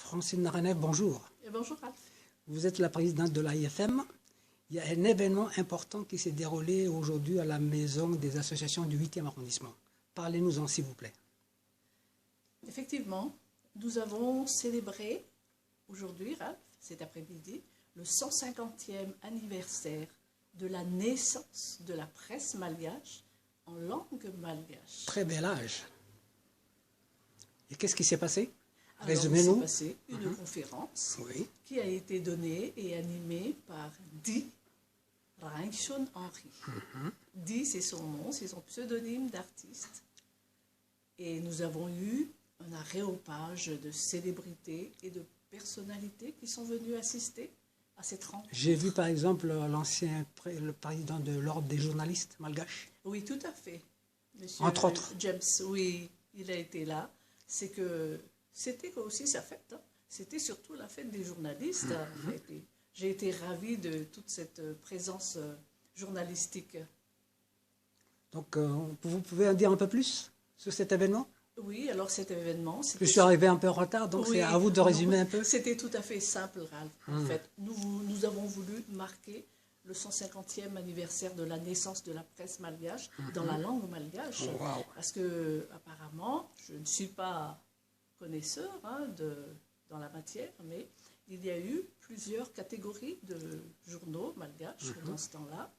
Francine Naranev, bonjour. Et bonjour Ralph. Vous êtes la présidente de l'AIFM. Il y a un événement important qui s'est déroulé aujourd'hui à la Maison des associations du 8e arrondissement. Parlez-nous-en, s'il vous plaît. Effectivement, nous avons célébré aujourd'hui, Ralph, cet après-midi, le 150e anniversaire de la naissance de la presse malgache en langue malgache. Très bel âge. Et qu'est-ce qui s'est passé? Alors, il s'est Résumez-nous. passé une conférence Oui. qui a été donnée et animée par Di Reinchon Henry. Di, c'est son nom, c'est son pseudonyme d'artiste. Et nous avons eu un aréopage de célébrités et de personnalités qui sont venues assister à cette rencontre. J'ai vu par exemple le président de l'Ordre des journalistes malgaches. Oui, tout à fait. Monsieur Entre autres. James, oui, il a été là. C'est que c'était aussi sa fête. Hein. C'était surtout la fête des journalistes. En fait. Et j'ai été ravie de toute cette présence journalistique. Donc, vous pouvez en dire un peu plus sur cet événement? Oui, alors cet événement... Je suis arrivé un peu en retard, donc oui, c'est à vous de résumer un peu. C'était tout à fait simple, Ralph. En fait, nous avons voulu marquer le 150e anniversaire de la naissance de la presse malgache dans la langue malgache. Wow. Parce que, apparemment, je ne suis pas connaisseur dans la matière, mais il y a eu plusieurs catégories de journaux malgaches dans ce temps-là.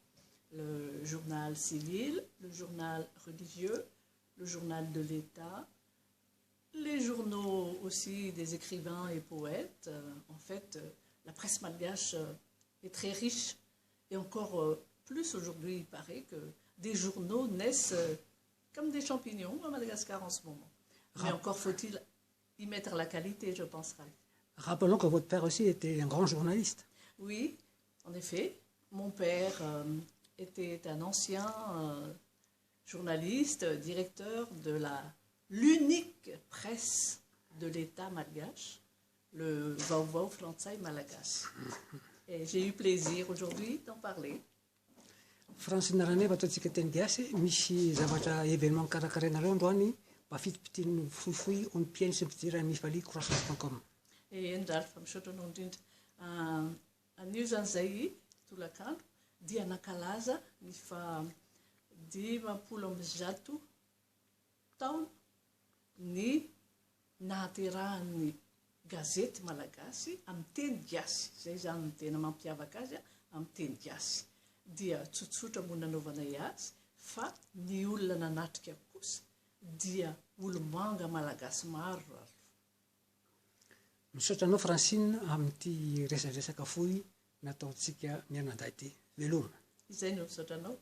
Le journal civil, le journal religieux, le journal de l'État, les journaux aussi des écrivains et poètes. En fait, la presse malgache est très riche. Et encore plus aujourd'hui, il paraît que des journaux naissent comme des champignons à Madagascar en ce moment. Mais encore faut-il y mettre la qualité, je pense. Rappelons que votre père aussi était un grand journaliste. Oui, en effet. Mon père était un ancien journaliste, directeur de l'unique presse de l'État malgache, le Vauvau Français Malagasy. Et j'ai eu plaisir aujourd'hui d'en parler. Francine Naranev, ataontsika teny gasy, misy zavatra événement karakaranareo androany, mba fitopitiny fohifohy olympienne sy mpidirany mifaly croissance.com. Endrary fa misaotra anao indrindra. Anio zany zay tolakandro dia nankalaza ny fa 50 taona ny nahaterahan'ny gazety malagasy amin'ny teny gasy. Zay zany ny tena mampiavaka azy amin'ny teny gasy. Dia tsotsotra moa nanaovana azy fa ny olona nanatrika kosa dia olomanga malagasy maro. Misaotra anao Francine amin'ity resadresaka fohy nataontsika mianadahy ity. Veloma. Izay no misaotra anao.